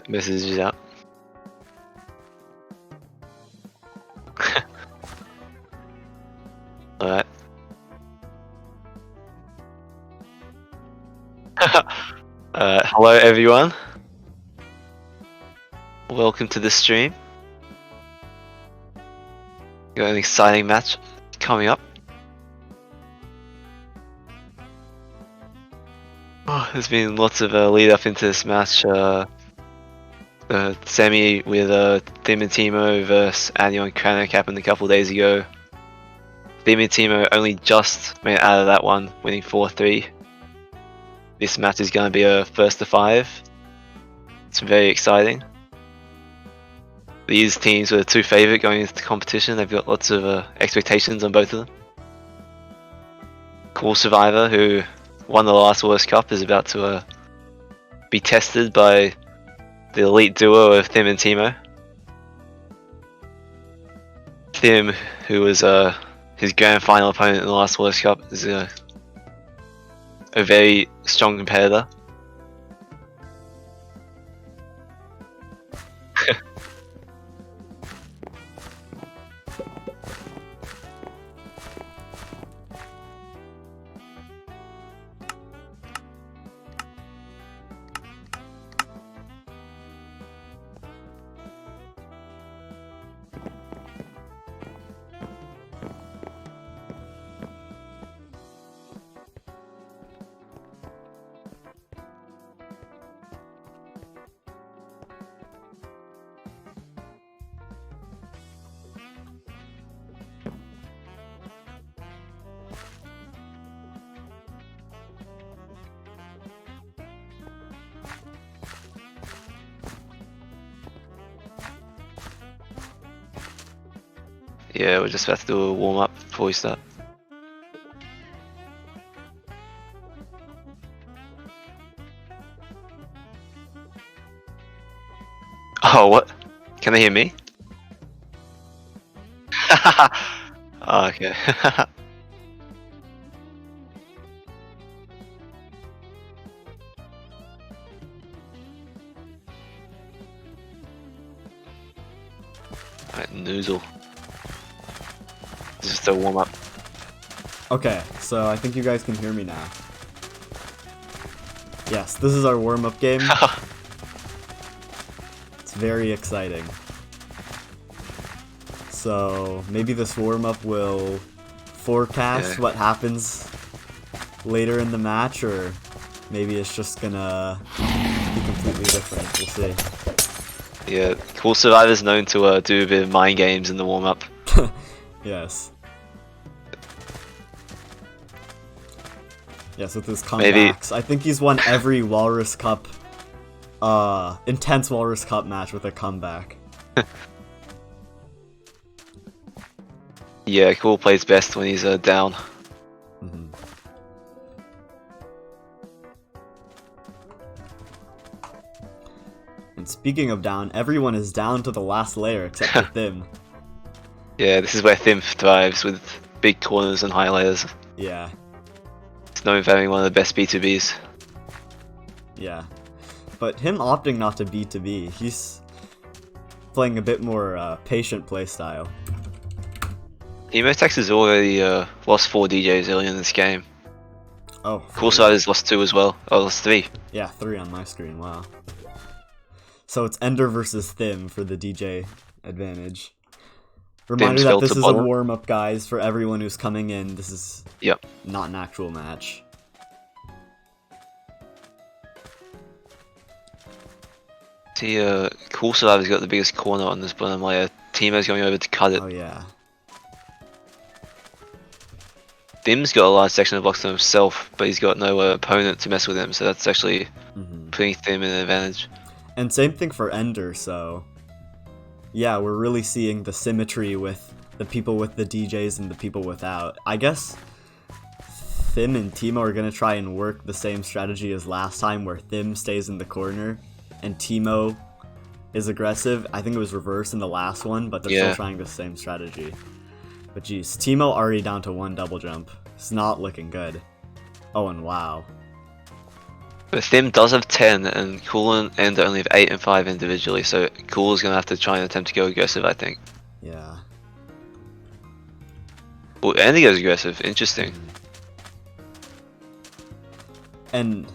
Messages out. Alright. Hello everyone. Welcome to the stream. Got an exciting match coming up. Oh, there's been lots of lead up into this match. Semi with Thim and Timo versus Anio and Kranok happened a couple days ago. Thim and Timo only just made it out of that one, winning 4-3. This match is going to be a first to 5. It's very exciting. These teams were the two favourite going into the competition. They've got lots of expectations on both of them. CoolSurvivor, who won the last World Cup, is about to be tested by the elite duo of Thim and Timo. Thim, who was his grand final opponent in the last World Cup, is a very strong competitor. Yeah, we're just about to do a warm up before we start. Oh, what? Can they hear me? Oh, okay. Alright, Nuzul. Just a warm up. Okay, so I think you guys can hear me now. Yes, this is our warm-up game. It's very exciting. So maybe this warm-up will forecast what happens later in the match, or maybe it's just gonna be completely different. We'll see. Yeah, CoolSurvivor is known to do a bit of mind games in the warm up. Yes. Yes, with his comebacks. I think he's won every Walrus Cup, intense Walrus Cup match with a comeback. Yeah, Cool plays best when he's down. Mm-hmm. And speaking of down, everyone is down to the last layer except for Thim. Yeah, this is where Thim thrives, with big corners and high layers. Yeah. It's known for having one of the best B2Bs. Yeah. But him opting not to B2B, he's playing a bit more patient playstyle. Emotex has already lost 4 DJs early in this game. Oh. CoolSurvivor's lost 2 as well. Oh, lost 3. Yeah, 3 on my screen, wow. So it's Ender versus Thim for the DJ advantage. Reminder that this is a warm-up, guys, for everyone who's coming in. This is not an actual match. See, CoolSurvivor's got the biggest corner on this bottom layer. Timo's going over to cut it. Oh, yeah. Thim's got a large section of blocks to himself, but he's got no opponent to mess with him, so that's actually putting Thim in an advantage. And same thing for Ender, so... yeah, we're really seeing the symmetry with the people with the DJs and the people without. I guess Thim and Timo are going to try and work the same strategy as last time, where Thim stays in the corner and Timo is aggressive. I think it was reversed in the last one, but they're still trying the same strategy. But geez, Timo already down to 1 double jump. It's not looking good. Oh, and wow. But Thim does have 10, and Cool and Ender only have 8 and 5 individually, so Cool is going to have to try and attempt to go aggressive, I think. Yeah. Well, Ender goes aggressive, interesting. And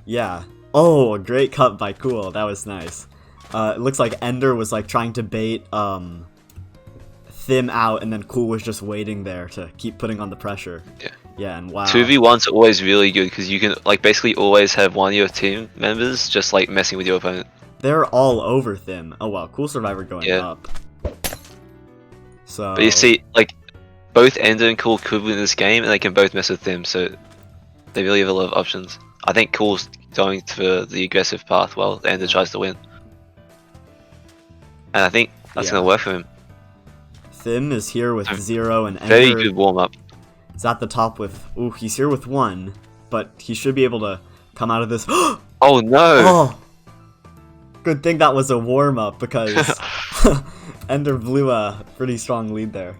yeah. Oh, a great cut by Cool. That was nice. It looks like Ender was like trying to bait Thim out, and then Cool was just waiting there to keep putting on the pressure. Yeah. Yeah, and wow. 2v1's always really good because you can like basically always have one of your team members just like messing with your opponent. They're all over Thim. Oh wow, CoolSurvivor going up. So. But you see, like both Ender and Cool could win this game, and they can both mess with Thim, so they really have a lot of options. I think Cool's going for the aggressive path while Ender tries to win, and I think that's gonna work for him. Thim is here with 0, and Ender very good warm up. Is at the top with. Ooh, he's here with 1, but he should be able to come out of this. Oh no! Oh, good thing that was a warm up because Ender blew a pretty strong lead there.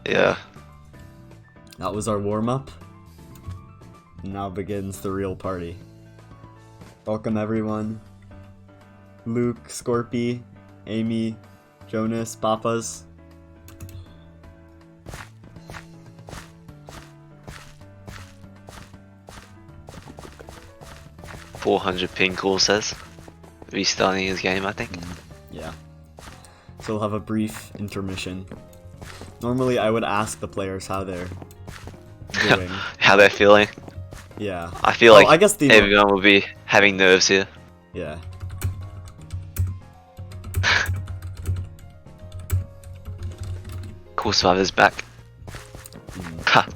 Yeah. That was our warm up. Now begins the real party. Welcome everyone. Luke, Scorpy, Amy, Jonas, Papas. .400 ping, Cool says. Restarting his game, I think. Yeah. So we'll have a brief intermission. Normally I would ask the players how they're doing. How they're feeling. Yeah. I feel like I guess everyone will be having nerves here. Yeah. CoolSurvivor's back. Ha.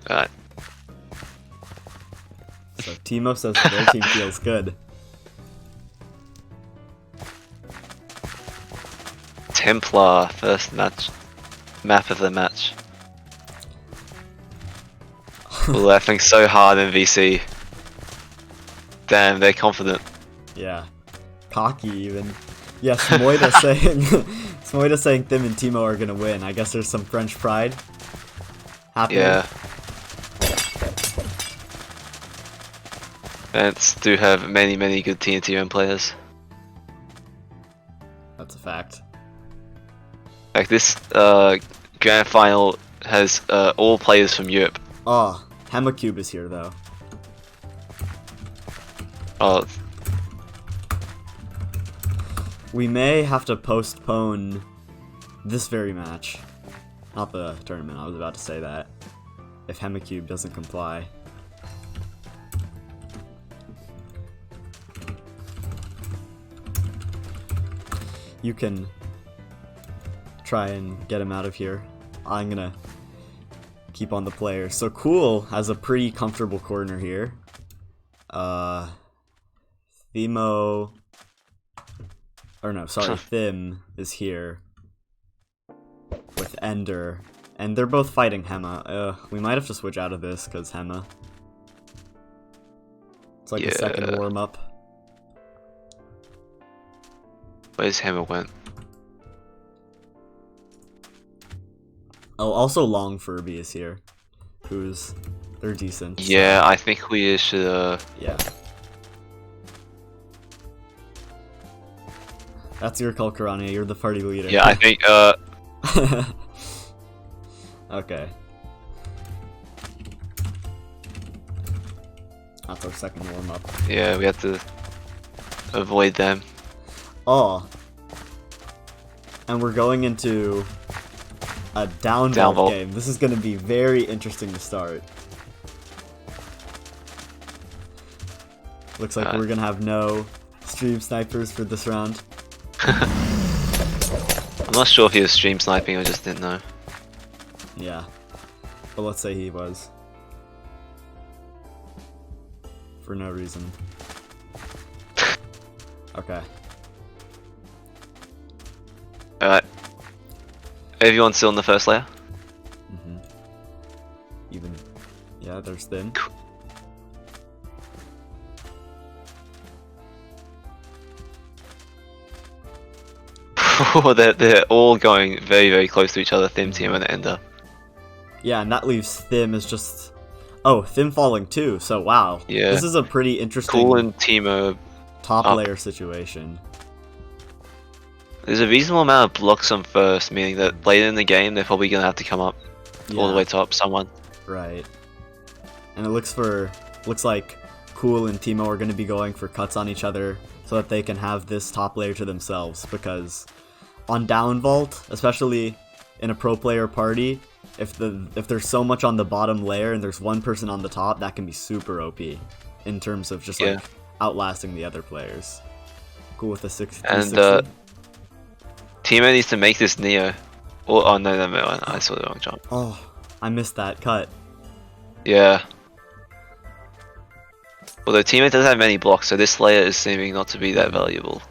Alright. So Timo says their team feels good. Templar, first map of the match. Laughing so hard in VC. Damn, they're confident. Yeah. Cocky even. Yeah, Smoida saying Thim and Timo are gonna win. I guess there's some French pride happening. Yeah. Vents do have many good TNT players. That's a fact. Like this grand final has all players from Europe. Oh, Hypogeal is here though. Oh, we may have to postpone this very match. Not the tournament, I was about to say that. If Hypogeal doesn't comply. You can try and get him out of here. I'm gonna keep on the players. So Cool has a pretty comfortable corner here. Thimo... Or no, sorry, Thim is here with Ender. And they're both fighting Hema. We might have to switch out of this because Hema. It's like a second warm-up. where's Hema went? Oh, also Long Furby is here. They're decent. Yeah, I think we should Yeah. That's your call, Karania. You're the party leader. yeah, I think Okay. That's our second warm-up. yeah, we have to avoid them. Oh. And we're going into a Downvault game. This is going to be very interesting to start. Looks like we're going to have no stream snipers for this round. I'm not sure if he was stream sniping, I just didn't know. Yeah. But let's say he was. For no reason. Okay. Alright. Everyone's still in the first layer? Even... Yeah, there's Thim. they're all going very, very close to each other, Thim, Timo, and Ender. Yeah, and that leaves Thim as just... Oh, Thim falling too, so wow. Yeah. This is a pretty interesting Cool and Timo top up. layer situation. There's a reasonable amount of blocks on first, meaning that later in the game they're probably gonna have to come up all the way top someone. Right. And it looks like Cool and Timo are gonna be going for cuts on each other so that they can have this top layer to themselves, because on Downvault, especially in a pro player party, if there's so much on the bottom layer and there's one person on the top, that can be super OP in terms of just like outlasting the other players. Cool with the 60. And Timo needs to make this Neo. Oh no, I saw the wrong jump. Oh, I missed that cut. Yeah. Although Timo doesn't have many blocks, so this layer is seeming not to be that valuable.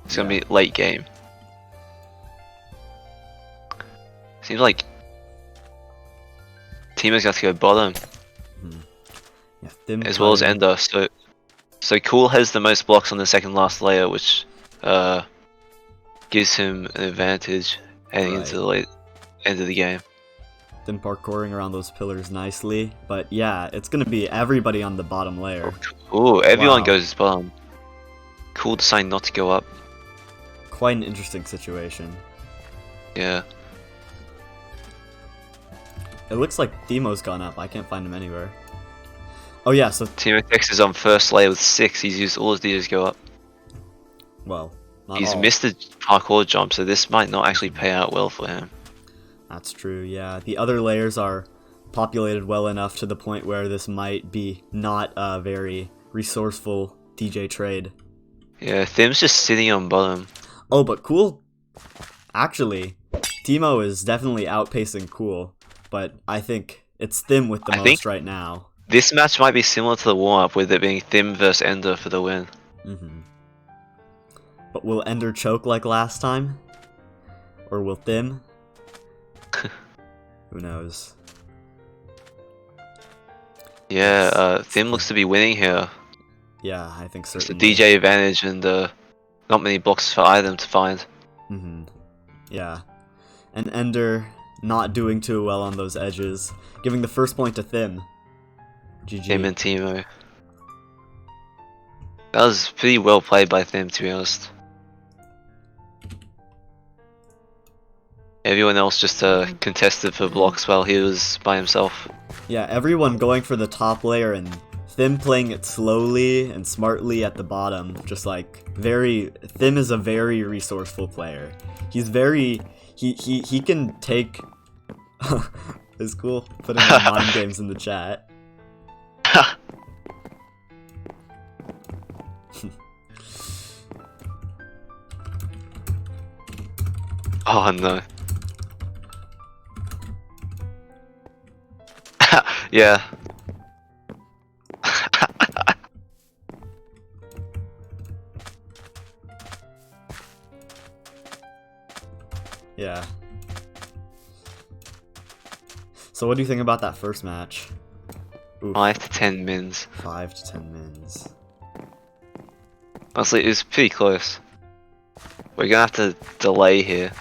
It's gonna be late game. Seems like Timo's got to go bottom, Yeah, as well as Ender. So Cool has the most blocks on the second last layer, which gives him an advantage heading into the late end of the game. Thim parkouring around those pillars nicely, but yeah, it's gonna be everybody on the bottom layer. Ooh, everyone goes bottom. Cool deciding not to go up. Quite an interesting situation. Yeah. It looks like Timo's gone up. I can't find him anywhere. Oh yeah, so Timo Tex is on first layer with 6. He's used all his D to go up. Well, not He's all. missed the parkour jump, so this might not actually pay out well for him. That's true, yeah. The other layers are populated well enough to the point where this might be not a very resourceful DJ trade. Yeah, Thim's just sitting on bottom. Oh, but Cool... Actually, Timo is definitely outpacing Cool, but I think it's Thim with the most right now. This match might be similar to the warm-up, with it being Thim versus Ender for the win. But will Ender choke like last time? Or will Thim? Who knows? Yeah, Thim looks to be winning here. Yeah, I think It's a certainly. DJ advantage and not many blocks for either to find. Yeah. And Ender not doing too well on those edges, giving the first point to Thim. GG. Thim and Timo. That was pretty well played by Thim, to be honest. Everyone else just contested for blocks while he was by himself. Yeah, everyone going for the top layer and Thim playing it slowly and smartly at the bottom. Just like Thim is a very resourceful player. He's very he can take. It's cool putting mind games in the chat. Oh no. Yeah. Yeah. So what do you think about that first match? Oof. 5 to 10 mins. 5 to 10 mins. Honestly, it was pretty close. We're gonna have to delay here.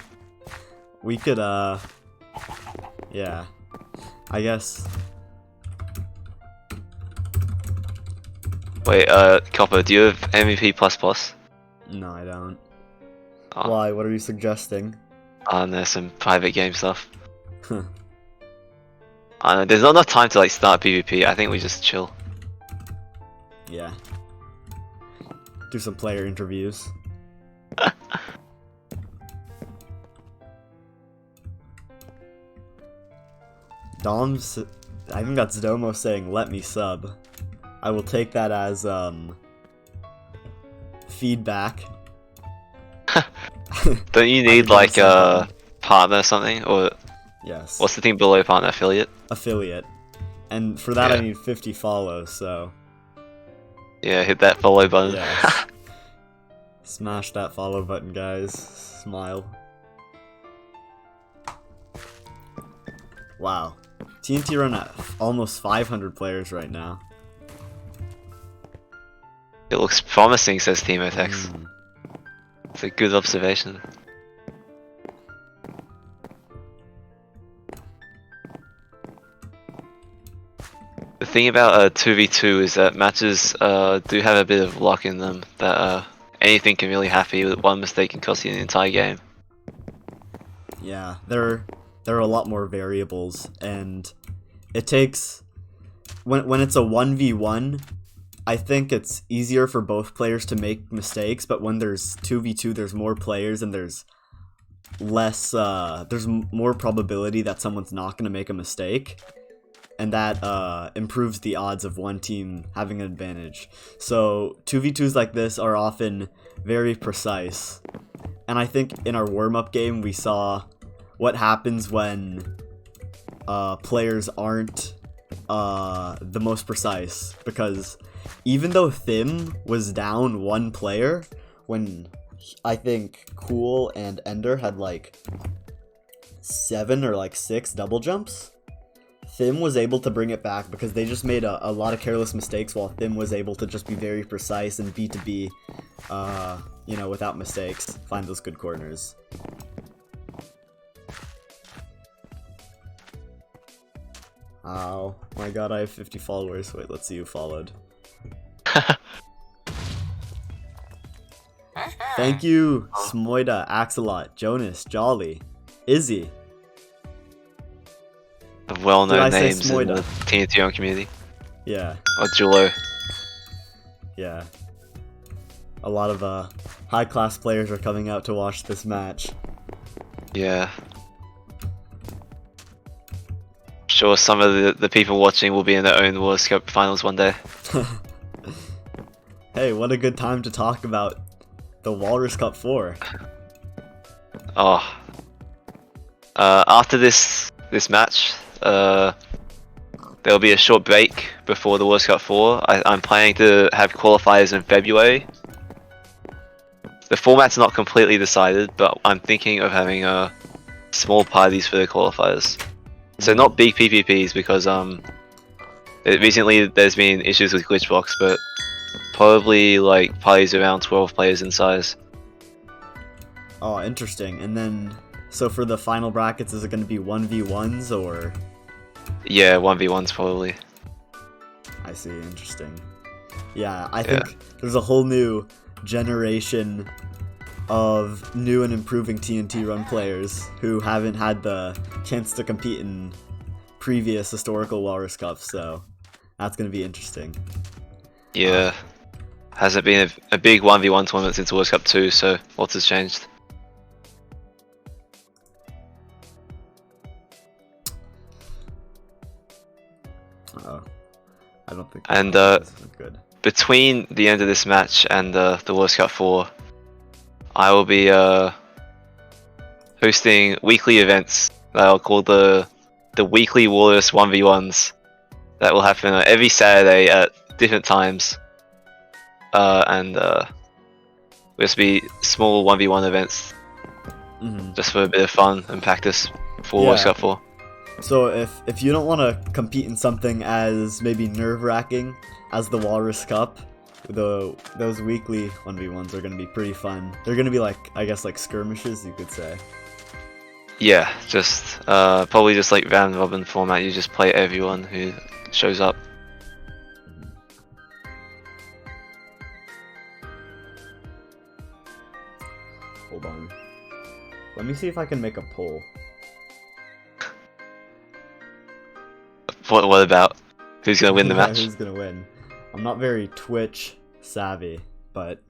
We could, yeah. I guess. Wait, Copper, do you have MVP plus? No, I don't. Oh. Why? What are you suggesting? There's some private game stuff. There's not enough time to like start PvP. I think we just chill. Yeah. Do some player interviews. Dom's... I think that's Domo saying, let me sub. I will take that as, feedback. Don't you need like a partner or something? Or yes. what's the thing below partner? Affiliate? Affiliate. And for that I need 50 follows, so... Yeah, hit that follow button. Yes. Smash that follow button, guys. Smile. Wow. TNT run at almost 500 players right now. It looks promising, says Timo Tex. It's a good observation. thing about 2v2 is that matches do have a bit of luck in them. That anything can really happen. With one mistake can cost you the entire game. Yeah, there are a lot more variables, and it takes when it's a 1v1, I think it's easier for both players to make mistakes, but when there's 2v2, there's more players and there's less there's more probability that someone's not going to make a mistake, and that improves the odds of one team having an advantage. So 2v2s like this are often very precise, and I think in our warm-up game we saw what happens when players aren't the most precise, because even though Thim was down one player when I think Cool and Ender had like 7 or like 6 double jumps, Thim was able to bring it back because they just made a lot of careless mistakes, while Thim was able to just be very precise and B2B, you know, without mistakes, find those good corners. Oh my god, I have 50 followers. Wait, let's see who followed. Thank you, Smoida, Axelot, Jonas, Jolly, Izzy. Well-known names in the TNT community. Yeah. Or Julo. Yeah. A lot of high-class players are coming out to watch this match. Yeah. Sure, some of the people watching will be in their own World Cup finals one day. Hey, what a good time to talk about the Walrus Cup 4. Oh. After this match, there'll be a short break before the World Cup 4. I'm planning to have qualifiers in February. The format's not completely decided, but I'm thinking of having small parties for the qualifiers. So not big PvPs, because recently there's been issues with Glitchbox, but probably like parties around 12 players in size. Oh, interesting. And then, so for the final brackets, is it going to be 1v1s or? Yeah, 1v1s probably. I see, interesting. Yeah, I think there's a whole new generation of new and improving TNT run players who haven't had the chance to compete in previous historical Walrus Cups, so that's going to be interesting. Yeah. Hasn't been a big 1v1 tournament since World Cup 2, so lots has changed. Uh-oh. I don't think and that's good. Between the end of this match and the World Cup 4, I will be hosting weekly events that I'll call the weekly Walrus 1v1s that will happen every Saturday at different times. And will just be small 1v1 events, just for a bit of fun and practice for World Cup 4. So if you don't want to compete in something as maybe nerve-wracking as the Walrus Cup, those weekly 1v1s are going to be pretty fun. They're going to be like, I guess, like skirmishes, you could say. Yeah, just probably just like round robin format. You just play everyone who shows up. Hold on. Let me see if I can make a poll. What about? Who's gonna win the match? Who's gonna win? I'm not very Twitch savvy, but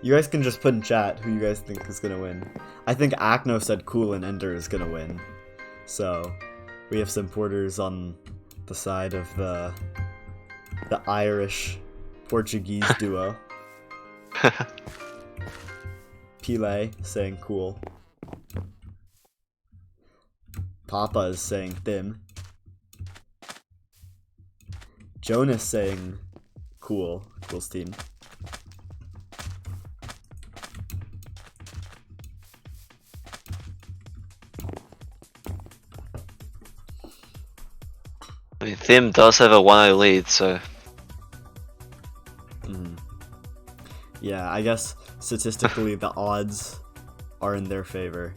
you guys can just put in chat who you guys think is gonna win. I think Acno said Cool and Ender is gonna win, so we have supporters on the side of the Irish Portuguese duo. Pile saying Cool. Papa is saying Thim. Jonas saying Cool. Cool's team. I mean, Thim does have a 1-0 lead, so... Yeah, I guess statistically the odds are in their favor.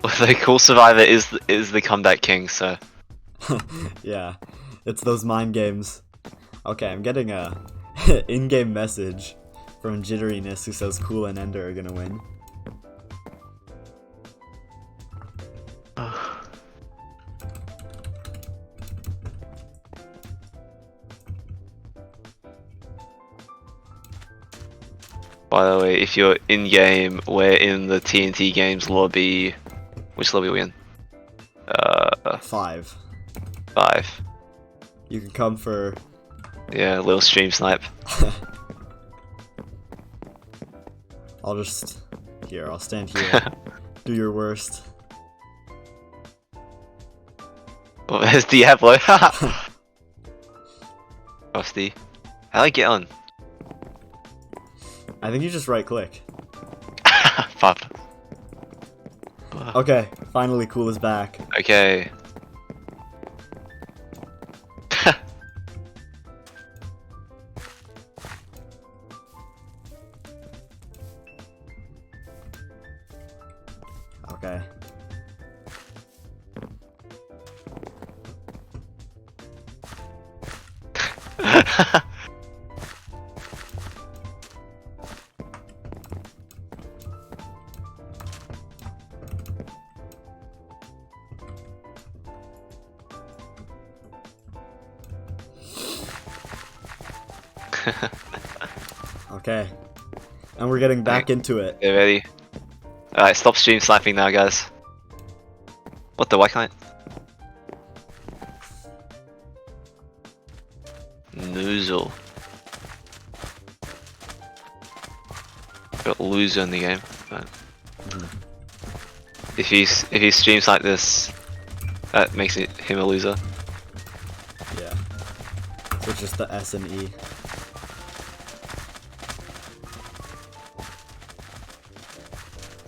The CoolSurvivor is the comeback king, so Yeah, it's those mind games. Okay, I'm getting a in-game message from Jitteriness who says Cool and Ender are gonna win. By the way, if you're in-game, we're in the TNT Games lobby. Which lobby are we in? 5. 5. You can come for... Yeah, little stream snipe. I'll just... Here, I'll stand here. Do your worst. Oh, there's Diablo. Rusty. How do I get on? I think you just right-click. Fuck. Okay, finally Cool is back. Okay. Okay. Okay. And we're getting back into it. Get ready. Alright, stop stream sniping now, guys. What the? Why can't I? Nuzul. Got loser in the game. But if he streams like this, that makes him a loser. Yeah. So it's just the S and E.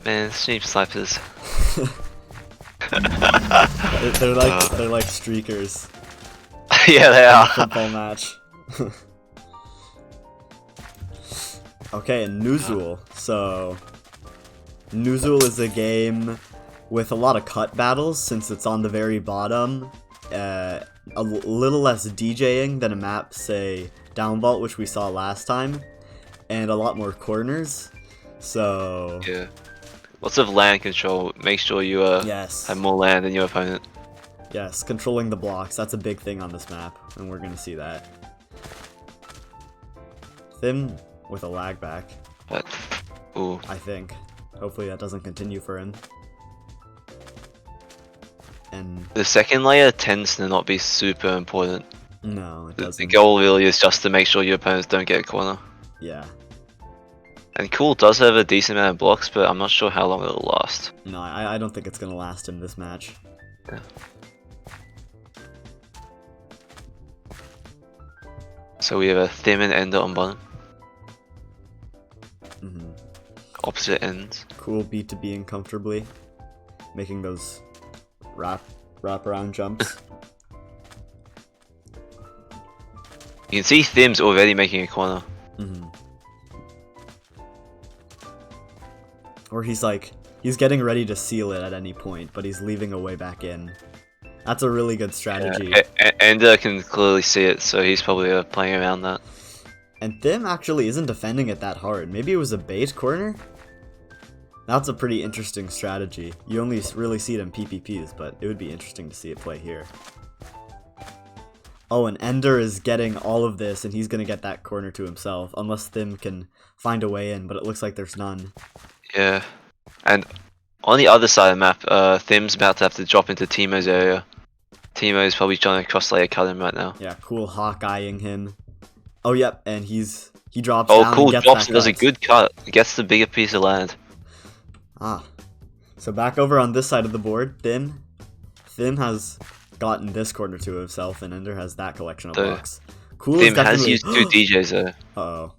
Man, stream snipers. They're like streakers. Yeah, they In a are. football match. Okay, and Nuzul. So Nuzul is a game with a lot of cut battles since it's on the very bottom. A little less DJing than a map, say Downvault, which we saw last time, and a lot more corners. So Yeah. Lots of land control. Make sure you yes. have more land than your opponent. Yes, controlling the blocks, that's a big thing on this map, and we're gonna see that. Thim with a lag back, But ooh, I think. Hopefully that doesn't continue for him. And the second layer tends to not be super important. no, it The doesn't. goal really is just to make sure your opponents don't get a corner. Yeah. And Cool does have a decent amount of blocks, but I'm not sure how long it'll last. No, I don't think it's gonna last him this match. Yeah. So we have a Thim and Ender on bottom. Hmm. Opposite ends. Cool beat to being comfortably, making those wrap around jumps. You can see Thim's already making a corner. Hmm. Or he's getting ready to seal it at any point, but he's leaving a way back in. That's a really good strategy. Ender can clearly see it, so he's probably playing around that. And Thim actually isn't defending it that hard. Maybe it was a bait corner? That's a pretty interesting strategy. You only really see it in PvPs, but it would be interesting to see it play here. Oh, and Ender is getting all of this, and he's gonna get that corner to himself, unless Thim can find a way in, but it looks like there's none. Yeah. And on the other side of the map, Thim's about to have to drop into Timo's area. Timo is probably trying to cross layer cut him right now. Yeah, Cool Hawkeyeing him. Oh, yep, and he drops Oh, down Cool and gets drops that and does a cut. good cut. He gets the bigger piece of land. Ah. So back over on this side of the board, Thim has gotten this corner to himself, and Ender has that collection of So, blocks. Cool is Thim has definitely... used 2 DJs there. Uh-oh.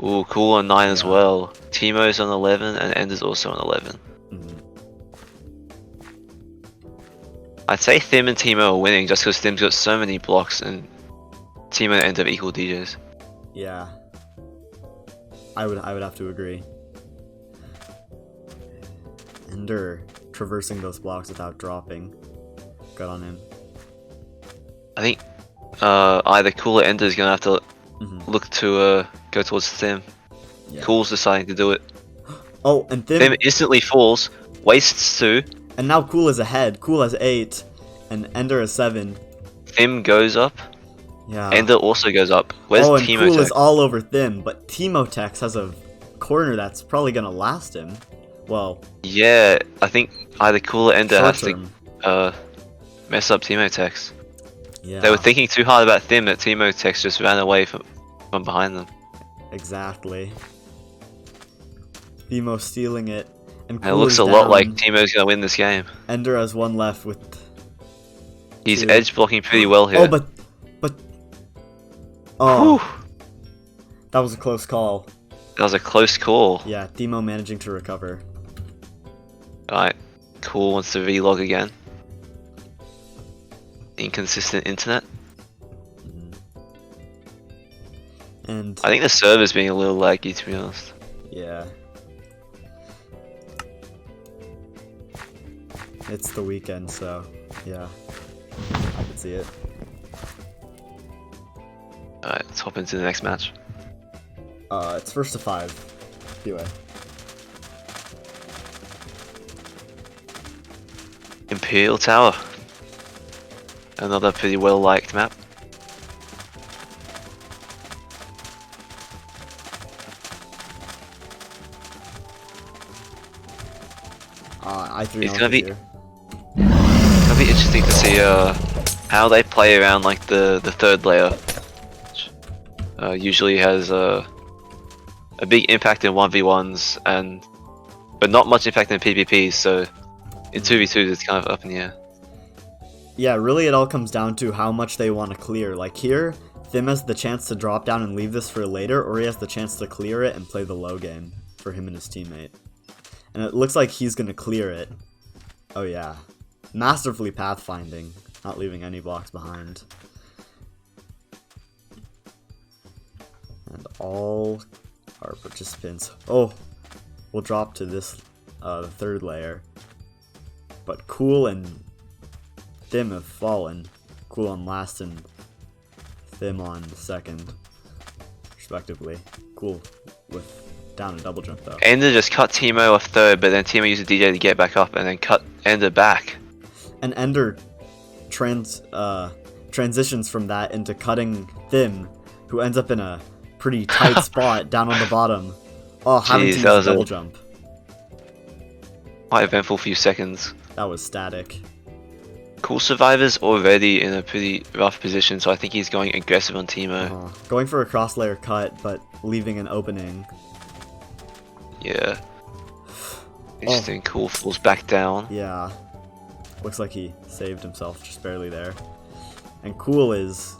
Ooh, Cool on 9 as Yeah. well. Timo's on 11 and Ender's also on 11. Mhm. I'd say Thim and Timo are winning just because Thim's got so many blocks and Timo and Ender have equal DJs. Yeah. I would have to agree. Ender traversing those blocks without dropping. Good on him. I think either Cool or Ender is gonna have to look to go towards Thim. Yeah. Cool's deciding to do it. Oh, and Thim instantly falls, wastes 2. And now Cool is ahead. Cool has 8, and Ender has 7. Thim goes up. Yeah. Ender also goes up. Where's and Timo Cool Tex? is all over Thim, but Timo Tex has a corner that's probably gonna last him. Well, Yeah, I think either Cool or Ender has short-term. to mess up Timo Tex. Yeah. They were thinking too hard about Thim that Timo Tex just ran away from behind them. Exactly. Timo stealing it. And And it looks a lot like Timo's gonna win this game. Ender has 1 left with... He's 2. edge blocking pretty well here. Oh, but... Oh, Whew. that was a close call. That was a close call. Yeah, Timo managing to recover. Alright, Cool wants to vlog again. Inconsistent internet. And... I think the server's being a little laggy, to be honest. yeah. It's the weekend, so... yeah. I can see it. Alright, let's hop into the next match. It's first to 5. Anyway. Imperial Tower. Another pretty well liked map. I 3 It's gonna be interesting to see how they play around like the third layer. Which, usually has a big impact in 1v1s but not much impact in PvPs. So in 2v2s it's kind of up in the air. Yeah, really it all comes down to how much they want to clear. Like here, Thim has the chance to drop down and leave this for later, or he has the chance to clear it and play the low game for him and his teammate. And it looks like he's gonna clear it. Oh yeah. Masterfully pathfinding, not leaving any blocks behind. And all our participants... oh, we'll drop to this, the third layer. But Cool and Thim have fallen. Cool on last and Thim on second, respectively. Cool with down a double jump though. Ender just cut Timo off third, but then Timo used the DJ to get back up and then cut Ender back. And Ender transitions from that into cutting Thim, who ends up in a pretty tight spot down on the bottom. Oh, having to use a double jump. Quite eventful few seconds. That was static. CoolSurvivor's already in a pretty rough position, so I think he's going aggressive on Timo. Going for a cross layer cut, but leaving an opening. Yeah. Interesting. Cool falls back down. Yeah. Looks like he saved himself just barely there. And Cool is...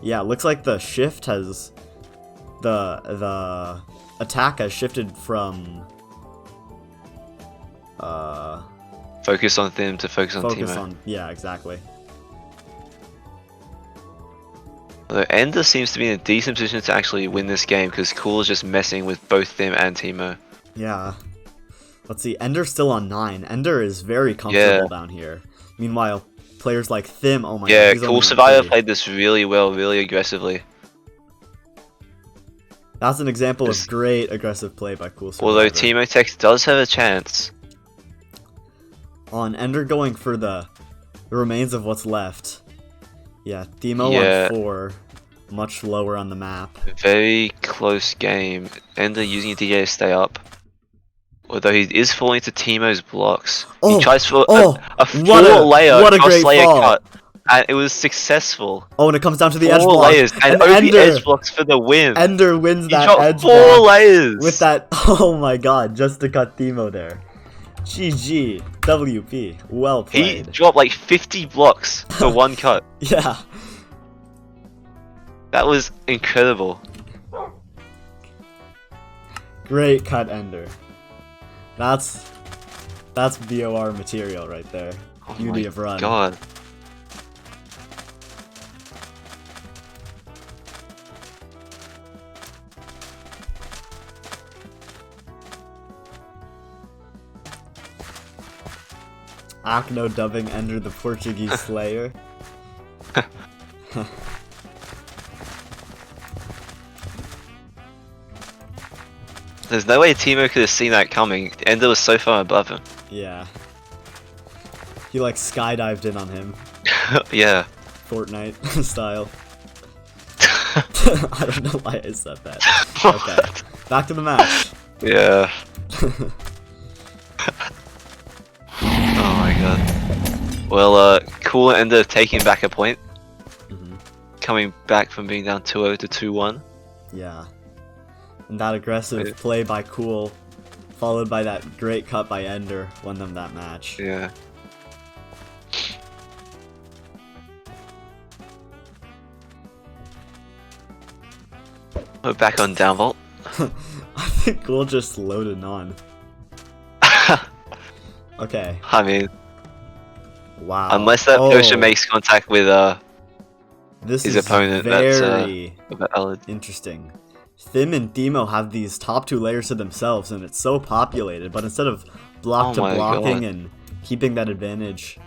yeah, looks like the shift has... The attack has shifted from... Focus on Thim to focus on Timo. Yeah, exactly. Although Ender seems to be in a decent position to actually win this game because Cool is just messing with both Thim and Timo. Yeah. Let's see, Ender's still on 9. Ender is very comfortable down here. Meanwhile, players like Thim, oh my god. Yeah, CoolSurvivor played this really well, really aggressively. That's an example of great aggressive play by CoolSurvivor. Although Timo Tex does have a chance. On Ender going for the remains of what's left. Yeah, Timo on 4. Much lower on the map. Very close game. Ender using a DJ to stay up. Although he is falling to Timo's blocks. He tries for a 4-layer cross-layer cut. And it was successful. Oh, and it comes down to the edge 4 block. layers. And OP edge blocks for the win. Ender wins that edge 4 block layers. with that. Oh my god, just to cut Timo there. GG. WP. Well played. He dropped like 50 blocks for 1 cut. Yeah. That was incredible. Great cut, Ender. That's BOR material right there. Oh Beauty of run. God. Akno dubbing Ender the Portuguese Slayer. There's no way Timo could have seen that coming. Ender was so far above him. Yeah. He like skydived in on him. Yeah. Fortnite style. I don't know why I said that. Okay. Back to the match. Yeah. Oh my god. Well, Cool ended up taking back a point. Coming back from being down 2-0 to 2-1. Yeah. And that aggressive play by Cool, followed by that great cut by Ender, won them that match. Yeah. We're back on Downvault. I think Cool just loaded on. Okay. I mean, wow. Unless that potion makes contact with his opponent, very that's valid. Interesting. Thim and Timo have these top 2 layers to themselves, and it's so populated. But instead of block to blocking and keeping that advantage,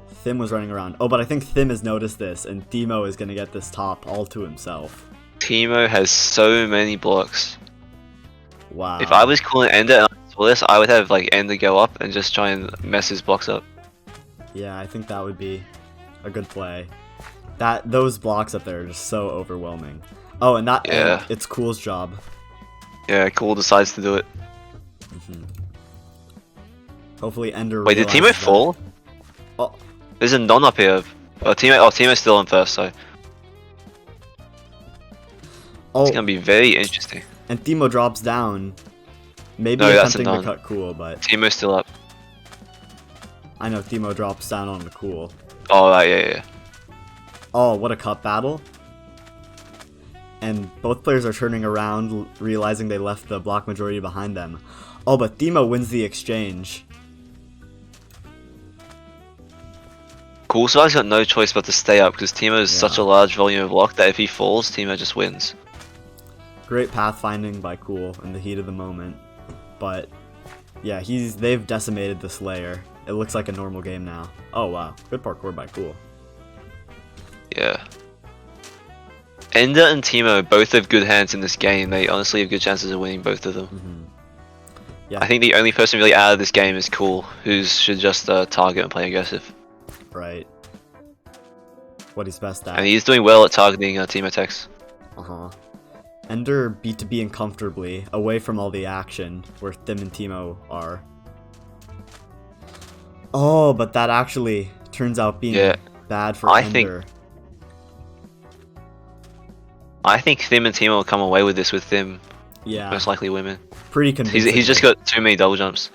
Thim was running around. Oh, but I think Thim has noticed this, and Timo is gonna get this top all to himself. Timo has so many blocks. Wow. If I was calling Ender and I saw this, I would have like Ender go up and just try and mess his blocks up. Yeah, I think that would be a good play. Those blocks up there are just so overwhelming. Oh, and that it's Cool's job. Yeah, Cool decides to do it. Hopefully Ender. Wait, did Timo fall? Oh, there's a non up here. Timo's still in first, so it's gonna be very interesting. And Timo drops down. Maybe attempting to cut Cool, but Timo's still up. I know Timo drops down on the Cool. Oh, right, yeah. Oh, what a cut battle. And both players are turning around, realizing they left the block majority behind them. Oh, but Timo wins the exchange. CoolSurvivor's got no choice but to stay up, because Timo is such a large volume of block that if he falls, Timo just wins. Great pathfinding by Cool in the heat of the moment. But yeah, they've decimated this layer. It looks like a normal game now. Oh wow, good parkour by Cool. Yeah. Ender and Timo both have good hands in this game. They honestly have good chances of winning both of them. Yeah. I think the only person really out of this game is Cool, who should just target and play aggressive. Right. What he's best at. And he's doing well at targeting team attacks. Ender B2Bing comfortably, away from all the action, where Thim and Timo are. Oh, but that actually turns out being bad for Ender. I think Thim and Timo will come away with this with Thim. Yeah. Most likely women. Pretty convincing. He's just got too many double jumps.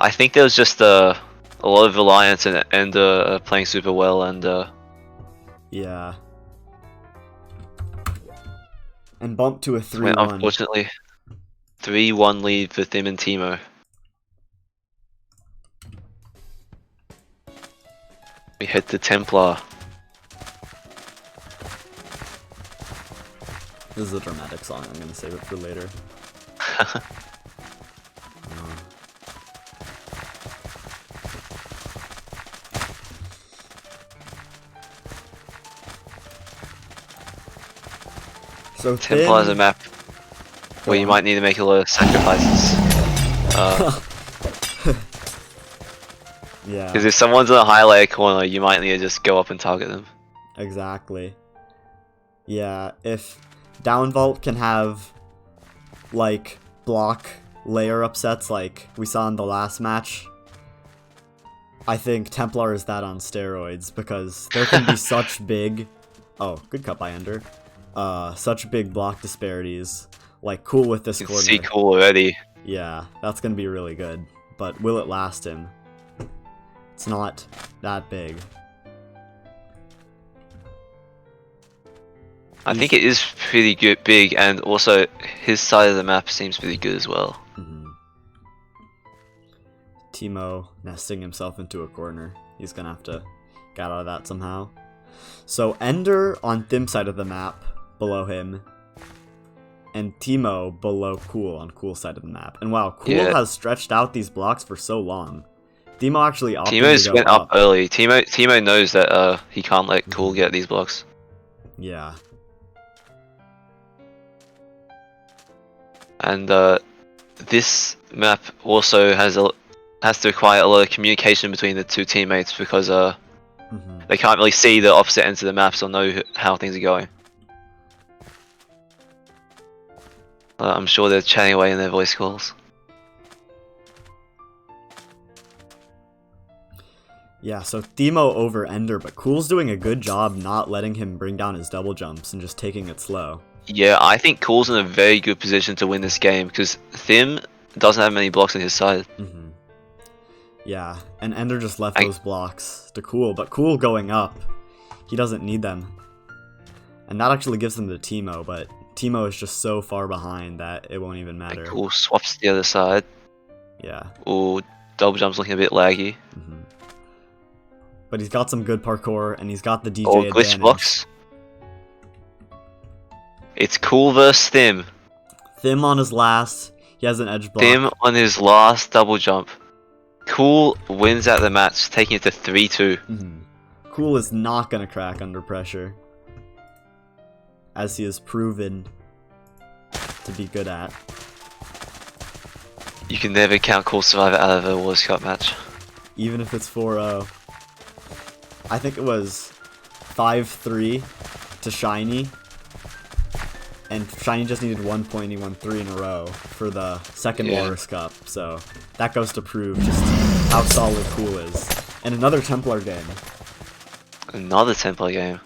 I think there was just a lot of reliance and Ender playing super well and yeah. And bump to a 3-1. Unfortunately, 3-1 lead for Thim and Timo. We head to Templar. This is a dramatic song, I'm gonna save it for later. So Templar is a map where you might need to make a lot of sacrifices. Yeah. Because if someone's in a high layer corner, you might need to just go up and target them. Exactly. Yeah, if Downvault can have, like, block layer upsets like we saw in the last match, I think Templar is that on steroids, because there can be such big... Oh, good cut by Ender. Such big block disparities. Like, Cool with this corner. See Cool already. Yeah, that's gonna be really good. But will it last him? It's not that big. I think it is pretty good, big, and also his side of the map seems pretty good as well. Timo nesting himself into a corner. He's gonna have to get out of that somehow. So Ender on Thim's side of the map, below him, and Timo below Cool on Cool's side of the map. And wow, Cool has stretched out these blocks for so long. Timo actually opted Timo's to go went up early. Timo knows that he can't let Cool get these blocks. Yeah. And this map also has to require a lot of communication between the two teammates because they can't really see the opposite ends of the maps or know how things are going. I'm sure they're chatting away in their voice calls. Yeah, so Thimo over Ender, but Cool's doing a good job not letting him bring down his double jumps and just taking it slow. Yeah, I think Cool's in a very good position to win this game because Thim doesn't have many blocks on his side. Yeah, and Ender just left those blocks to Cool, but Cool going up, he doesn't need them. And that actually gives them to Timo, but Timo is just so far behind that it won't even matter. And Cool swaps to the other side. Yeah. Ooh, double jump's looking a bit laggy. But he's got some good parkour, and he's got the DJ glitch advantage. blocks. It's Cool versus Thim. Thim on his last, he has an edge block. Thim on his last double jump. Cool wins out the match, taking it to 3-2. Cool is not going to crack under pressure, as he has proven to be good at. You can never count CoolSurvivor out of a World Cup match. Even if it's 4-0. I think it was 5-3 to Shiny, and Shiny just needed 1 point, he won 3 in a row for the second Walrus Cup, so that goes to prove just how solid Cool is. And another Templar game. Another Templar game.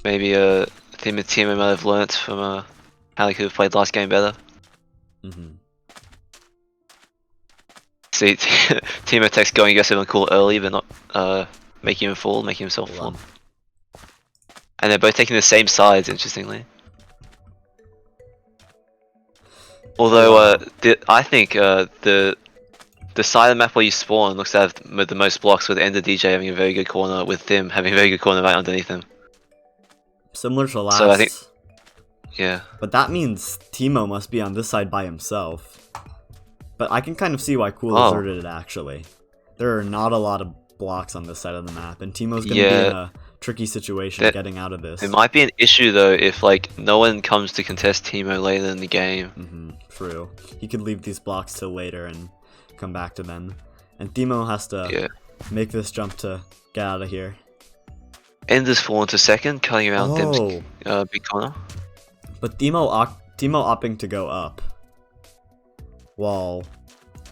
Maybe Thim and Timo might have learnt from how they could have played last game better. See, Timo Tech's going aggressive and Cool early, but not making him fall, making himself fall. And they're both taking the same sides, interestingly. Although I think the side of the map where you spawn looks to have the most blocks, with Ender DJ having a very good corner, with Thim having a very good corner right underneath him. Similar to last. So I think, yeah. But that means Timo must be on this side by himself. But I can kind of see why Cool deserted it, actually. There are not a lot of blocks on this side of the map, and Timo's going to be in a tricky situation getting out of this. It might be an issue, though, if like no one comes to contest Timo later in the game. True. He could leave these blocks till later and come back to them. And Timo has to make this jump to get out of here. Ender's fallen to second, cutting around Thim's big corner. But Timo opting to go up, while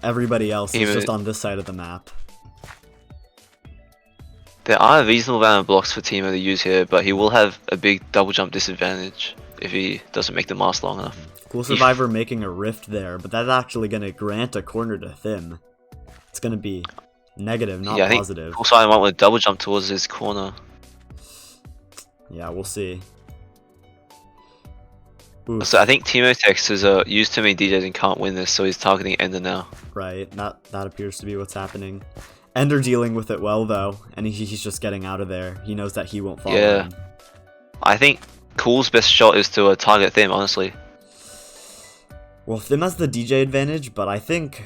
everybody else is just on this side of the map. There are a reasonable amount of blocks for Timo to use here, but he will have a big double jump disadvantage if he doesn't make them last long enough. CoolSurvivor making a rift there, but that's actually going to grant a corner to Thim. It's going to be negative, not positive. Also, I might want to double jump towards his corner. Yeah, we'll see. So I think Timo Tex has used too many DJs and can't win this, so he's targeting Ender now. Right, that appears to be what's happening. Ender dealing with it well, though, and he's just getting out of there. He knows that he won't fall in. I think Cool's best shot is to target Thim, honestly. Well, Thim has the DJ advantage, but I think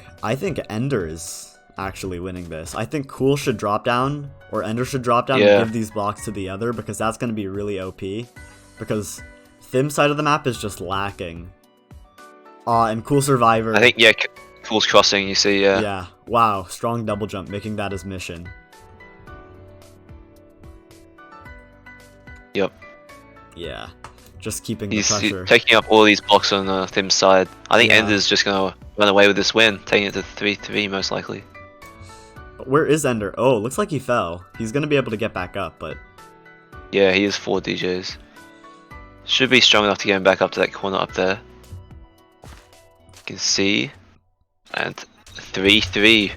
Ender is actually winning this. I think Cool should drop down, or Ender should drop down and give these blocks to the other, because that's going to be really OP. Because Thim's side of the map is just lacking. And CoolSurvivor. I think, Cool's crossing, you see, Yeah, wow, strong double jump, making that his mission. Yep. Yeah, just keeping the pressure. He's taking up all these blocks on Thim's side. I think Ender's just going to run away with this win, taking it to 3-3 most likely. But where is Ender? Oh, looks like he fell. He's going to be able to get back up, but... Yeah, he is 4 DJs. Should be strong enough to get him back up to that corner up there. You can see. And 3-3.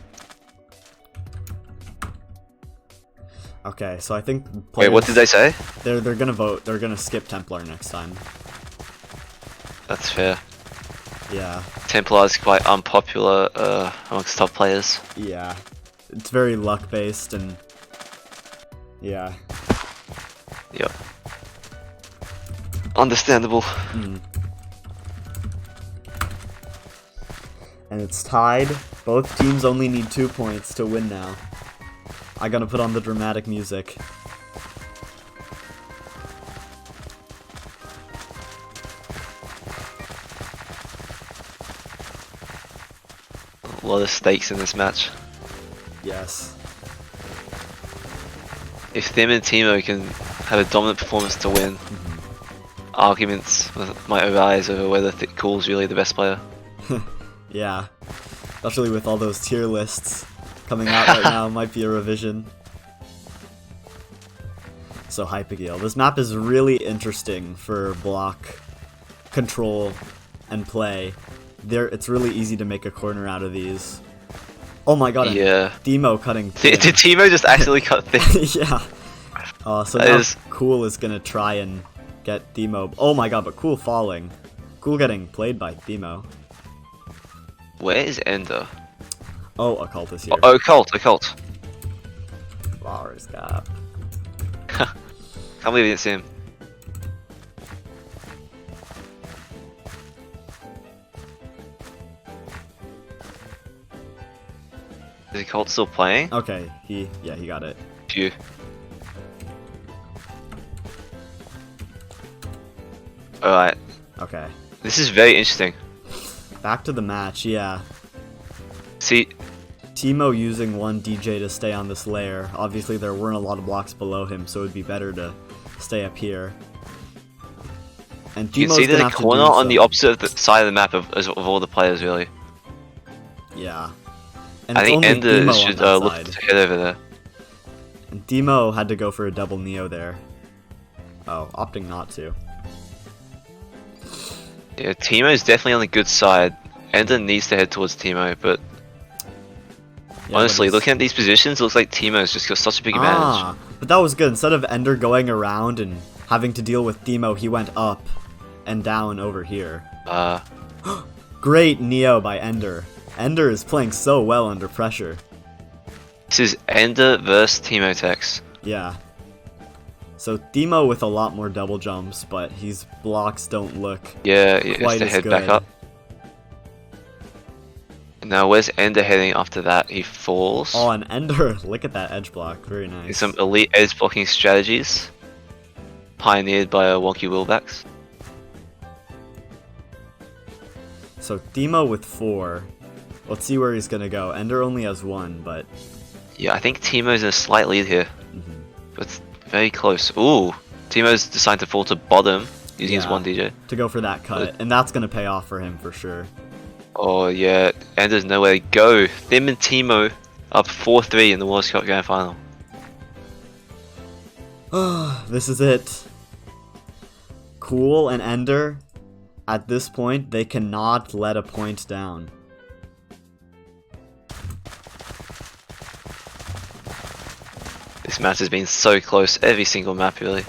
Okay, so I think Wait, what did they say? They're gonna vote. They're gonna skip Templar next time. That's fair. Yeah. Templar is quite unpopular amongst top players. Yeah, it's very luck based and yeah. Yep. Understandable. And it's tied. Both teams only need 2 points to win now. I gotta put on the dramatic music. A lot of stakes in this match. Yes. If Thim and Timo can have a dominant performance to win, arguments might arise over whether Cool's really the best player. Yeah. Especially with all those tier lists coming out right now, might be a revision. So Hypogeal. This map is really interesting for block control and play. It's really easy to make a corner out of these. Oh my god, yeah. Timo cutting Did Timo just accidentally cut Thim? Yeah. So that now is... Cool is gonna try and get Timo. Oh my god, but Cool falling. Cool getting played by Timo. Where is Ender? Oh, Occult is here. Oh, Occult. Walrus gap. Can't believe I didn't see him. Is Occult still playing? Okay, he got it. Phew. Alright. Okay. This is very interesting. Back to the match, yeah. See, Timo using one DJ to stay on this layer. Obviously there weren't a lot of blocks below him, so it would be better to stay up here. And Timo's you can see there's a corner on the opposite side of the map of all the players, really. Yeah. And I think Ender Timo should look to head over there. And Timo had to go for a double Neo there. Oh, opting not to. Yeah, Timo's definitely on the good side. Ender needs to head towards Timo, but yeah, honestly, looking at these positions, it looks like Timo's just got such a big advantage. But that was good. Instead of Ender going around and having to deal with Timo, he went up and down over here. Great Neo by Ender. Ender is playing so well under pressure. This is Ender versus Timo Tex. Yeah. So Timo with a lot more double jumps, but his blocks don't look quite as head good. back up. Now where's Ender heading after that? He falls. Oh, and Ender, look at that edge block, very nice. Some elite edge blocking strategies pioneered by Wonky Wheelbacks. So Timo with 4. Let's see where he's gonna go. Ender only has 1, but yeah, I think Timo's in a slight lead here. But it's very close. Ooh, Timo's decided to fall to bottom using his one DJ. To go for that cut, and that's gonna pay off for him for sure. Oh yeah, Ender's nowhere to go. Thim and Timo up 4-3 in the World Cup Grand Final. This is it. Cool and Ender, at this point, they cannot let a point down. This match has been so close every single map, really.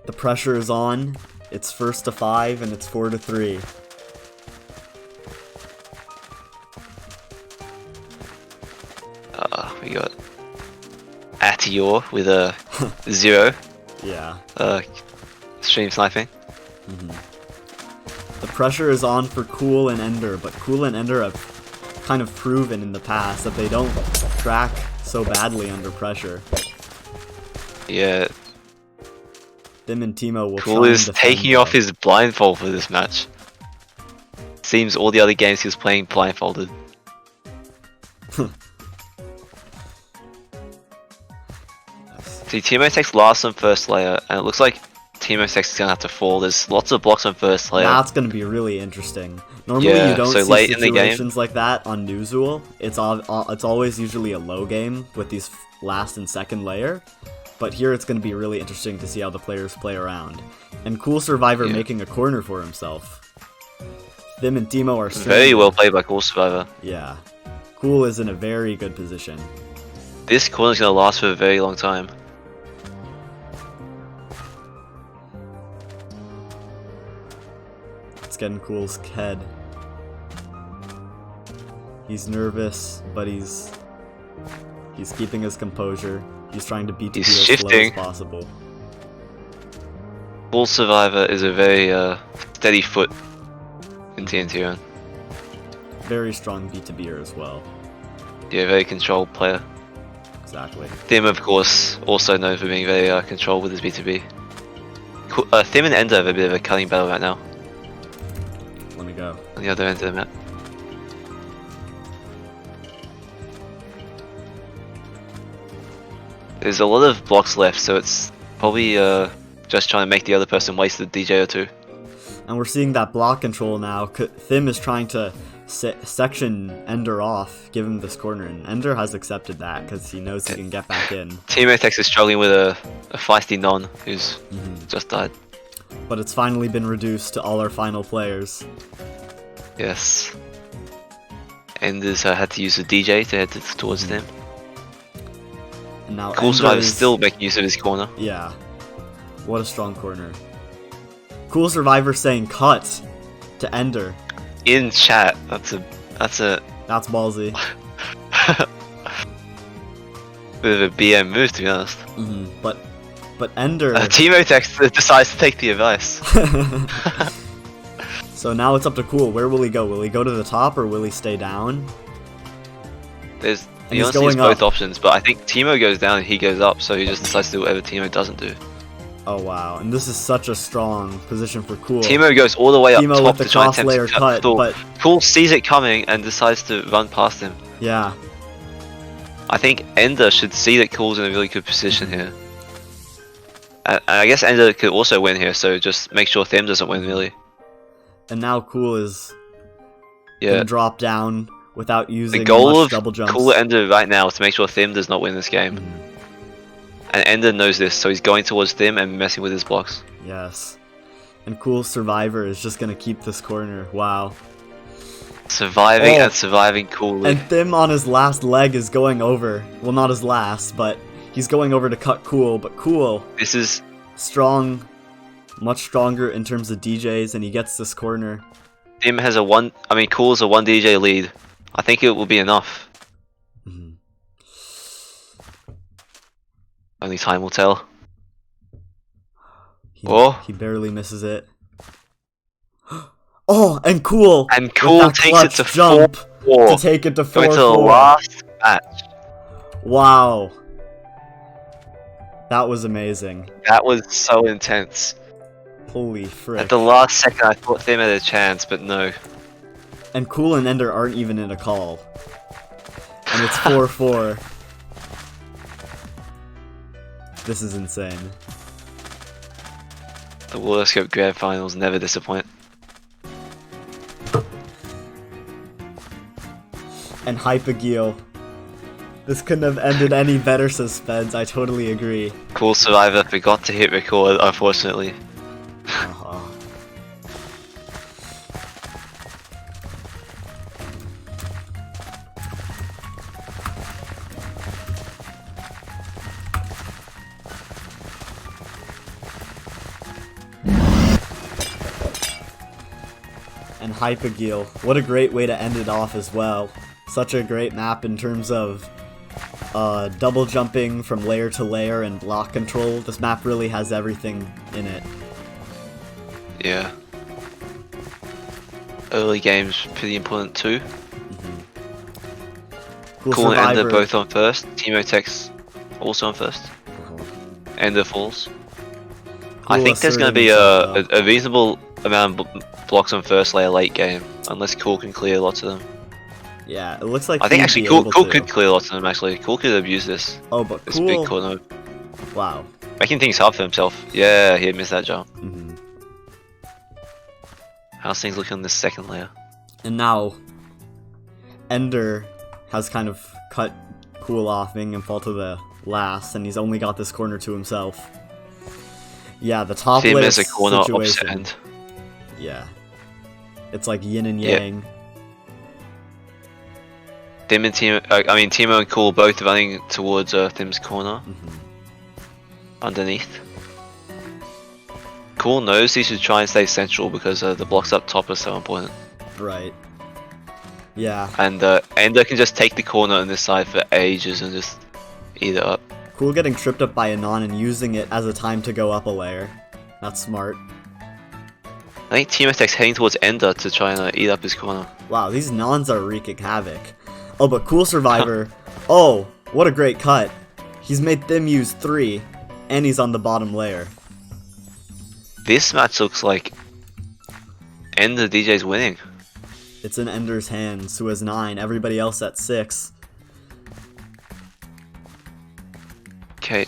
The pressure is on. It's 1st to 5 and it's 4 to 3. We got Atior with a 0. Yeah. Stream sniping. The pressure is on for Cool and Ender, but Cool and Ender have kind of proven in the past that they don't track so badly under pressure. Yeah. Thim and Timo will Cool try and is defend taking though. off his blindfold for this match. Seems all the other games he was playing blindfolded. See, Timo Tex last on first layer, and it looks like Timo Tex is gonna have to fall. There's lots of blocks on first layer. That's gonna be really interesting. Normally Yeah, you don't so see late in the game- situations like that on Nuzul. It's always usually a low game with these last and second layer. But here it's gonna be really interesting to see how the players play around. And CoolSurvivor making a corner for himself. Thim and Timo are Very well played by CoolSurvivor. Yeah. Cool is in a very good position. This corner's gonna last for a very long time. It's getting Cool's head. He's nervous, but he's keeping his composure. He's trying to beat He's TP as slow as shifting. possible. CoolSurvivor is a very steady foot in TNT run. Very strong B2B'er as well. Yeah, very controlled player. Exactly. Thim, of course, also known for being very controlled with his B2B. Thim and Ender have a bit of a cutting battle right now. Let me go. On the other end of the map. There's a lot of blocks left, so it's probably just trying to make the other person waste a DJ or two. And we're seeing that block control now. Thim is trying to section Ender off, give him this corner, and Ender has accepted that because he knows he can get back in. Timo is struggling with a feisty non who's just died. But it's finally been reduced to all our final players. Yes. Ender's had to use a DJ to head towards them. And now CoolSurvivor is still making use of his corner. Yeah. What a strong corner. CoolSurvivor saying cut to Ender. In chat, that's ballsy. Bit of a BM move, to be honest. But Ender. Timo decides to take the advice. So now it's up to Cool. Where will he go? Will he go to the top or will he stay down? There's he's honestly going both up. options, but I think Timo goes down and he goes up, so he just decides to do whatever Timo doesn't do. Oh wow, and this is such a strong position for Cool. Timo goes all the way up Timo top with the to try and cross layer attempt cut, to but Cool sees it coming and decides to run past him. yeah. I think Ender should see that Cool's in a really good position here. And I guess Ender could also win here, so just make sure Thim doesn't win, really. And now Cool is gonna drop down without using the goal much of double jumps. Cool Ender right now is to make sure Thim does not win this game. And Ender knows this, so he's going towards Thim and messing with his blocks. Yes. And CoolSurvivor is just gonna keep this corner. Wow. Surviving and surviving coolly. And Thim on his last leg is going over. Well, not his last, but he's going over to cut Cool. But Cool, this is strong, much stronger in terms of DJs, and he gets this corner. Thim has Cool's a 1 DJ lead. I think it will be enough. Only time will tell. He barely misses it. Oh, and Cool! And Cool takes it to jump 4-4. to take it to 4-4. Going to the last match. Wow. That was amazing. That was so intense. Holy frick. At the last second I thought Thim had a chance, but no. And Cool and Ender aren't even in a call. And it's 4-4. This is insane. The Warlordscope Grand Finals never disappoint. And Hypogeal. This couldn't have ended any better, Suspense. I totally agree. CoolSurvivor forgot to hit record, unfortunately. And Hypogeal. What a great way to end it off as well. Such a great map in terms of double jumping from layer to layer and block control. This map really has everything in it. Yeah. Early game's pretty important too. Cool and Ender both on first. Timo also on first. Ender falls. I think there's going to be a reasonable amount of blocks on first layer late game, unless Cool can clear lots of them. Yeah, it looks like I think actually Cool could clear lots of them. Actually, Cool could abuse this. Oh, but this big corner. Wow. Making things hard for himself. Yeah, he had missed that jump. How's things looking on this second layer? And now, Ender has kind of cut Cool off, making him fall to the last, and he's only got this corner to himself. Yeah, the top Thim layer is a corner situation. opposite end. Yeah. It's like yin and yang. Thim and Timo and Cool both running towards Thim's corner. Underneath. Cool knows he should try and stay central because the blocks up top are so important. Right. Yeah. And Ender can just take the corner on this side for ages and just eat it up. Cool getting tripped up by Anon and using it as a time to go up a layer. That's smart. I think Timo Tech's heading towards Ender to try and eat up his corner. Wow, these Nons are wreaking havoc. Oh, but CoolSurvivor. Oh, what a great cut. He's made Thim use 3, and he's on the bottom layer. This match looks like Ender DJ's winning. It's in Ender's hands, who has 9, everybody else at 6. Okay.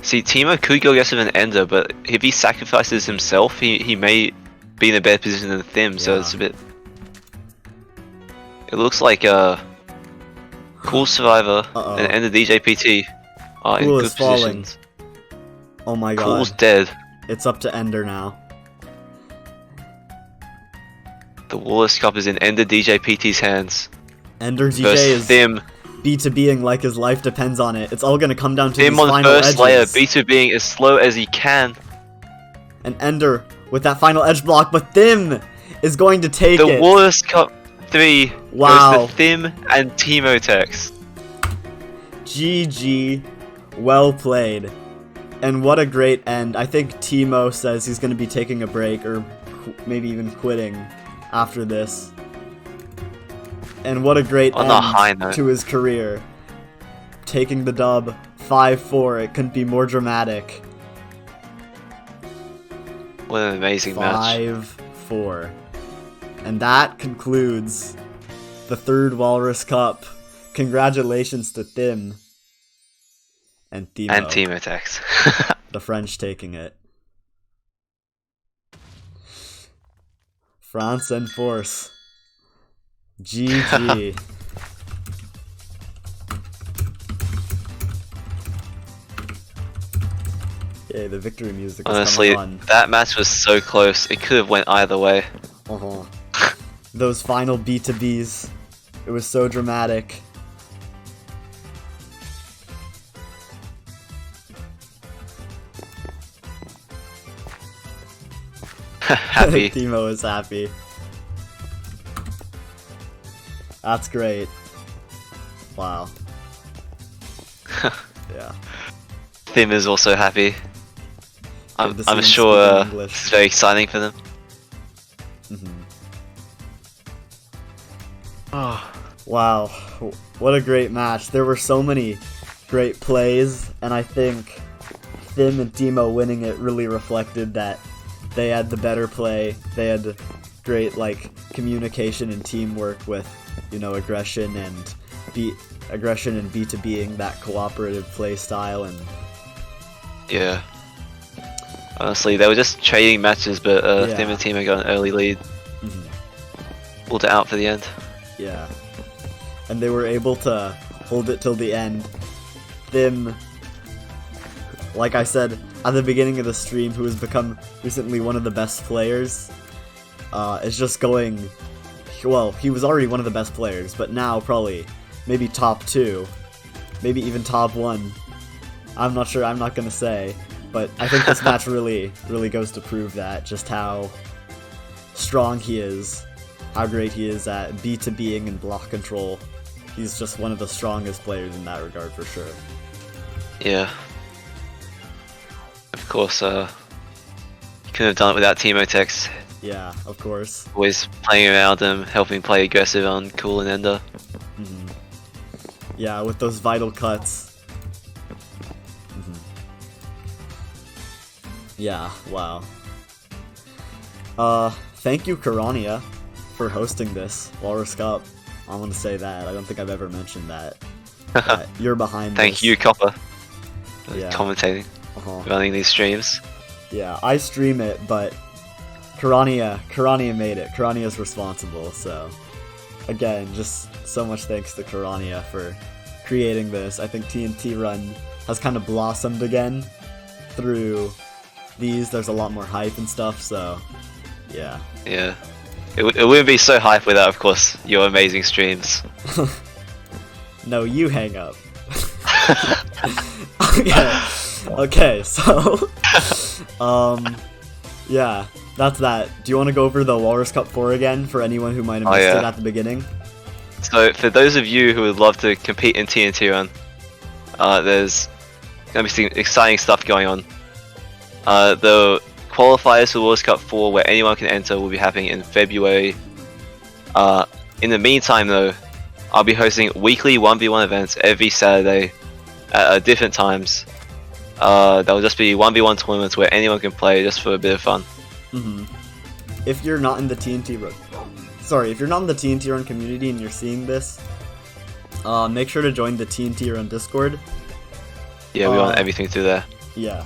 See, Timo could go aggressive in Ender, but if he sacrifices himself, he may be in a better position than Thim, so it's a bit... It looks like CoolSurvivor and Ender DJ PT are in Cool good is falling. positions. Oh my god. Cool's dead. It's up to Ender now. The Walrus Cup is in Ender DJ PT's hands. Ender DJ Versus is Thim. B2Bing like his life depends on it. It's all gonna come down to Thim these on final first edges. layer, B2 being as slow as he can. And Ender with that final edge block, but Thim is going to take The it. Walrus Cup 3 Wow. goes to Thim and Timo Techs. GG. Well played. And what a great end. I think Timo says he's going to be taking a break or maybe even quitting after this. And what a great On a high note. to his career. Taking the dub 5-4. It couldn't be more dramatic. What an amazing match. 5-4. And that concludes the 3rd Walrus Cup. Congratulations to Thim. And Timo. And Timo Techs. The French taking it. France en force. GG. Yay, the victory music is Honestly, coming on. that match was so close. It could have went either way. Those final B2Bs. It was so dramatic. Happy. Timo is happy. That's great. Wow. Yeah. Thim is also happy. I'm to see him sure speak English. it's very exciting for them. Oh. Wow, what a great match. There were so many great plays, and I think Thim and Timo winning it really reflected that they had the better play. They had great communication and teamwork with, you know, aggression and B2Bing that cooperative play style. And Yeah. Honestly, they were just trading matches, but Yeah. Thim and Timo got an early lead. Pulled it out for the end. yeah, and they were able to hold it till the end. Thim, like I said at the beginning of the stream, who has become recently one of the best players, is just going, well, he was already one of the best players, but now probably maybe top 2, maybe even top 1. I'm not sure, I'm not gonna say, but I think this match really goes to prove that, just how strong he is, how great he is at B2Bing and block control. He's just one of the strongest players in that regard for sure. Yeah. Of course, you couldn't have done it without Timo Techs. Yeah, of course. Always playing around him, helping play aggressive on Cool and Ender. Yeah, with those vital cuts. Yeah, wow. Thank you, Karania, for hosting this Walrus Cup. I want to say that. I don't think I've ever mentioned that. You're behind Thank this. you, Copper, for Yeah. commentating, running these streams. Yeah, I stream it, but Karania made it. Karania's responsible, so again, just so much thanks to Karania for creating this. I think TNT Run has kind of blossomed again through these. There's a lot more hype and stuff, so yeah. Yeah. It wouldn't be so hype without, of course, your amazing streams. No, you hang up. Okay, so yeah, that's that. Do you want to go over the Walrus Cup 4 again for anyone who might have missed it at the beginning? So, for those of you who would love to compete in TNT Run, there's going to be some exciting stuff going on. The qualifiers for World Cup 4, where anyone can enter, will be happening in February. In the meantime, though, I'll be hosting weekly 1v1 events every Saturday at different times. That'll just be 1v1 tournaments where anyone can play just for a bit of fun. If you're not in the TNT run, if you're not in the TNT run community and you're seeing this, make sure to join the TNT run Discord. Yeah, we want everything through there. Yeah.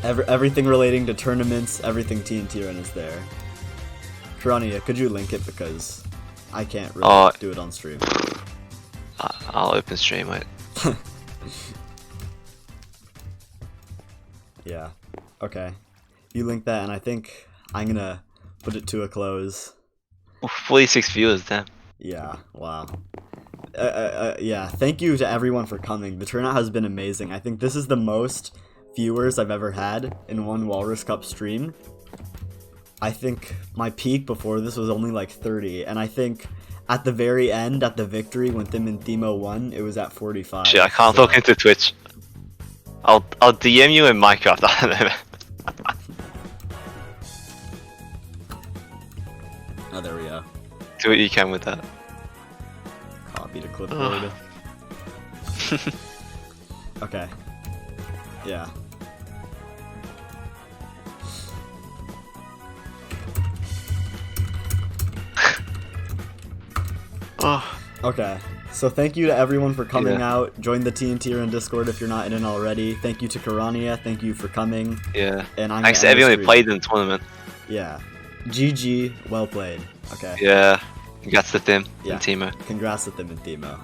Everything relating to tournaments, everything TNT run is there. Karania, could you link it, because I can't really do it on stream. I'll open stream, wait. Yeah. Okay. You link that, and I think I'm gonna put it to a close. 46 viewers, damn. Yeah. Wow. Yeah. Thank you to everyone for coming. The turnout has been amazing. I think this is the most viewers I've ever had in one Walrus Cup stream. I think my peak before this was only like 30, and I think at the very end, at the victory, when Thim and Timo won, it was at 45. Shit, I can't log into Twitch. I'll DM you in Minecraft. I don't know. Oh, there we go. Do what you can with that. Copy to clipboard. Okay. Yeah. Okay, so thank you to everyone for coming out. Join the TNT Run Discord if you're not in it already. Thank you to Karania. Thank you for coming. Yeah. And thanks to everyone who played in the tournament. Yeah. GG. Well played. Okay. Yeah. Congrats to Thim and Timo. Congrats to Thim and Timo.